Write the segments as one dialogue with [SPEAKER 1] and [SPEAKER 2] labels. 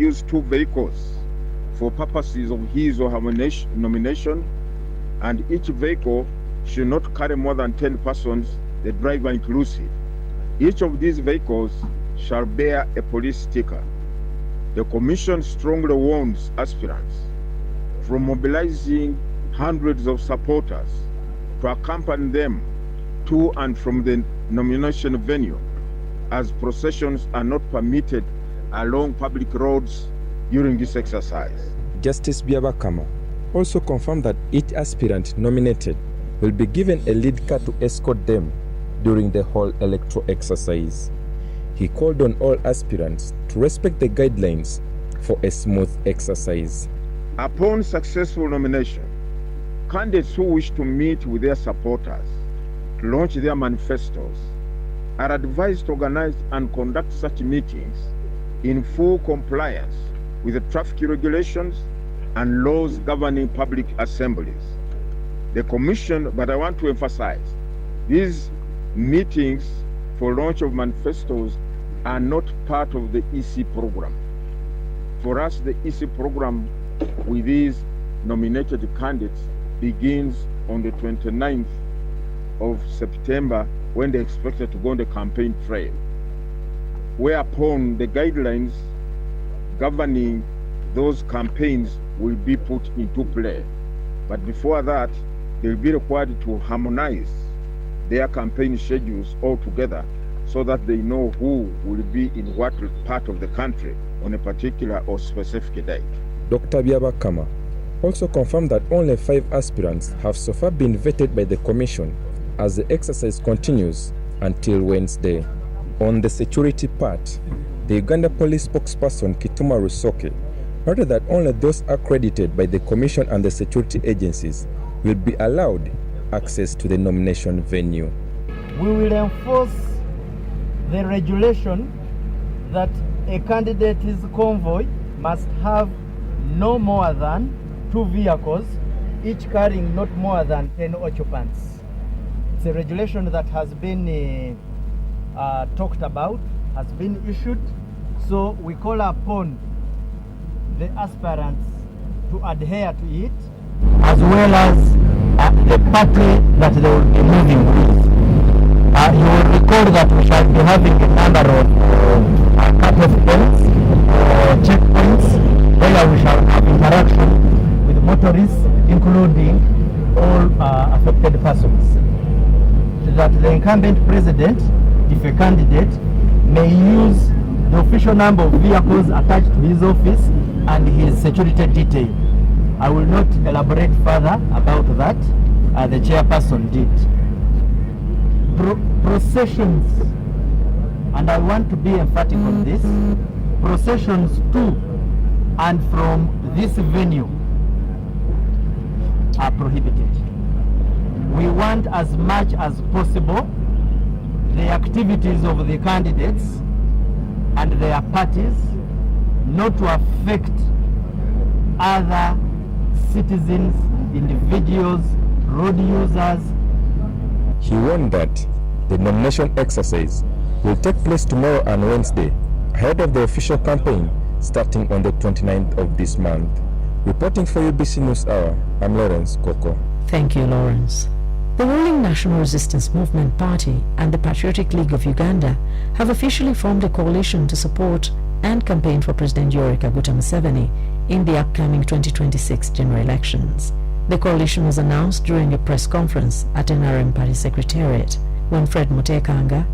[SPEAKER 1] use 2 vehicles for purposes of his or her nomination, and each vehicle should not carry more than 10 persons, the driver inclusive. Each of these vehicles shall bear a police sticker. The Commission strongly warns aspirants from mobilizing hundreds of supporters to accompany them to and from the nomination venue, as processions are not permitted along public roads during this exercise.
[SPEAKER 2] Justice Byabakama also confirmed that each aspirant nominated will be given a lead car to escort them during the whole electoral exercise. He called on all aspirants to respect the guidelines for a smooth exercise.
[SPEAKER 1] Upon successful nomination, candidates who wish to meet with their supporters to launch their manifestos are advised to organize and conduct such meetings in full compliance with the traffic regulations and laws governing public assemblies. The Commission, but I want to emphasize, these meetings for launch of manifestos are not part of the EC program. For us, the EC program with these nominated candidates begins on the 29th of September, when they're expected to go on the campaign trail, whereupon the guidelines governing those campaigns will be put into play. But before that, they'll be required to harmonize their campaign schedules all together so that they know who will be in what part of the country on a particular or specific date.
[SPEAKER 2] Dr. Byabakama also confirmed that only 5 aspirants have so far been vetted by the Commission as the exercise continues until Wednesday. On the security part, the Uganda Police spokesperson Kituma Rusoke noted that only those accredited by the Commission and the security agencies will be allowed access to the nomination venue.
[SPEAKER 3] We will enforce the regulation that a candidate's convoy must have no more than 2 vehicles, each carrying not more than 10 occupants. It's a regulation that has been talked about, has been issued, so we call upon the aspirants to adhere to it, as well as the party that they will be moving with. You will recall that we shall be having a number of cut-off points, checkpoints, where we shall have interaction with motorists, including all affected persons. That the incumbent president, if a candidate, may use the official number of vehicles attached to his office and his security detail. I will not elaborate further about that. The chairperson did. Processions, and I want to be emphatic on this, processions to and from this venue are prohibited. We want as much as possible the activities of the candidates and their parties not to affect other citizens, individuals, road users.
[SPEAKER 2] He warned that the nomination exercise will take place tomorrow and Wednesday, ahead of the official campaign starting on the 29th of this month. Reporting for UBC News Hour, I'm Lawrence Koko.
[SPEAKER 4] Thank you, Lawrence. The ruling National Resistance Movement Party and the Patriotic League of Uganda have officially formed a coalition to support and campaign for President Yoweri Kaguta Museveni in the upcoming 2026 general elections. The coalition was announced during a press conference at NRM Party Secretariat when Fred Mutekanga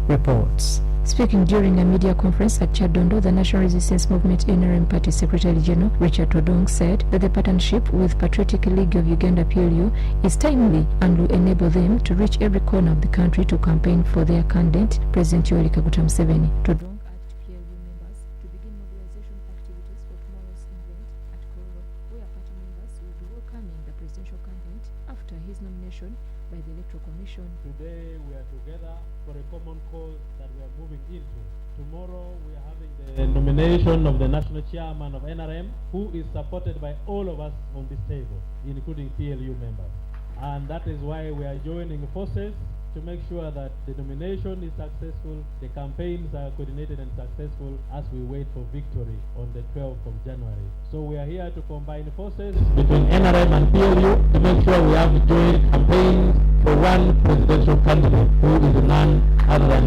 [SPEAKER 4] reports.
[SPEAKER 5] Speaking during a media conference at Chadondo, the National Resistance Movement NRM Party Secretary General Richard Odong said that the partnership with Patriotic League of Uganda PLU is timely and will enable them to reach every corner of the country to campaign for their candidate, President Yoweri Kaguta Museveni. Odong urged PLU members to begin mobilization activities for tomorrow's event at Koro, where party members will be welcoming the presidential candidate after his nomination by the Electoral Commission.
[SPEAKER 6] Today we are together for a common cause that we are moving into. Tomorrow we are having the nomination of the national chairman of NRM, who is supported by all of us on this table, including PLU members. And that is why we are joining forces to make sure that the nomination is successful, the campaigns are coordinated and successful as we wait for victory on the 12th of January. So we are here to combine forces between NRM and PLU to make sure we have joint campaigns for one presidential candidate who is none other than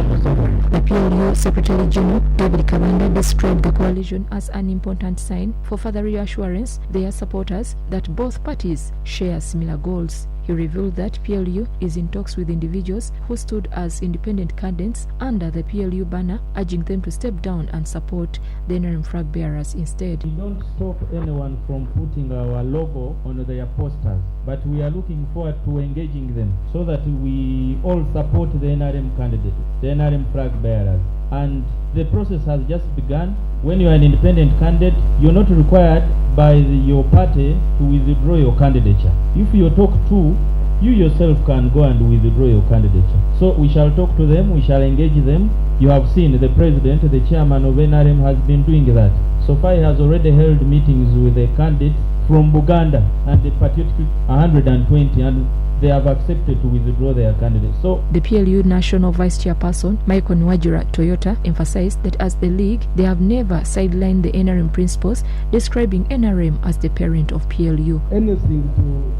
[SPEAKER 6] Museveni.
[SPEAKER 5] The PLU Secretary General David Kabanda described the coalition as an important sign for further reassurance their supporters that both parties share similar goals. He revealed that PLU is in talks with individuals who stood as independent candidates under the PLU banner, urging them to step down and support the NRM flag bearers instead.
[SPEAKER 6] We don't stop anyone from putting our logo on their posters, but we are looking forward to engaging them so that we all support the NRM candidate, the NRM flag bearers. And the process has just begun. When you are an independent candidate, you're not required by your party to withdraw your candidature. If you talk to, you yourself can go and withdraw your candidature. So we shall talk to them, we shall engage them. You have seen the president, the chairman of NRM has been doing that. So far he has already held meetings with the candidates from Uganda and the patriotic 120, and they have accepted to withdraw their candidates. So
[SPEAKER 5] the PLU National Vice Chairperson Michael Nwajira Toyota emphasized that as the league, they have never sidelined the NRM principles, describing NRM as the parent of PLU.
[SPEAKER 7] Anything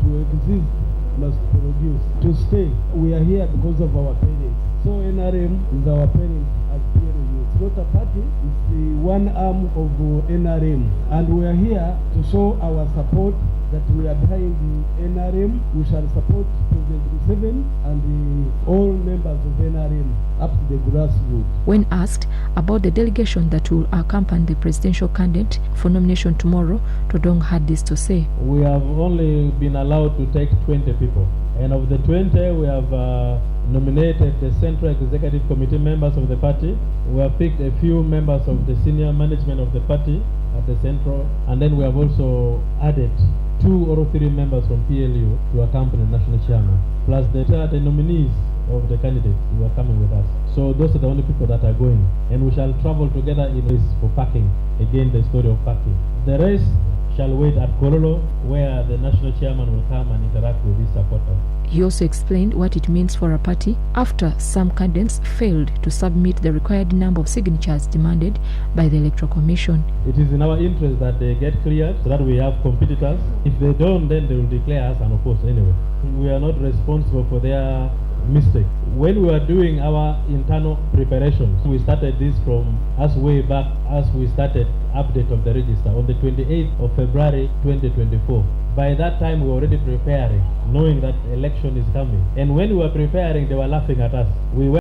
[SPEAKER 7] to exist must produce. To stay, we are here because of our parents. So NRM is our parent as PLU. It's not a party, it's the one arm of NRM. And we are here to show our support that we are behind the NRM. We shall support President Museveni and all members of NRM up to the grassroots.
[SPEAKER 5] When asked about the delegation that will accompany the presidential candidate for nomination tomorrow, Todong had this to say.
[SPEAKER 6] We have only been allowed to take 20 people. And of the 20, we have nominated the Central Executive Committee members of the party. We have picked a few members of the senior management of the party at the Central. And then we have also added 2 or 3 members from PLU to accompany the national chairman, plus the nominees of the candidates who are coming with us. So those are the only people that are going. And we shall travel together in this for packing. Again, the story of packing. The rest shall wait at Kololo, where the national chairman will come and interact with his supporters.
[SPEAKER 5] He also explained what it means for a party after some candidates failed to submit the required number of signatures demanded by the Electoral Commission.
[SPEAKER 6] It is in our interest that they get cleared so that we have competitors. If they don't, then they will declare us unopposed anyway. We are not responsible for their mistake. When we were doing our internal preparations, we started this from as way back as we started update of the register on the 28th of February 2024. By that time, we were already preparing, knowing that election is coming. And when we were preparing, they were laughing at us. We went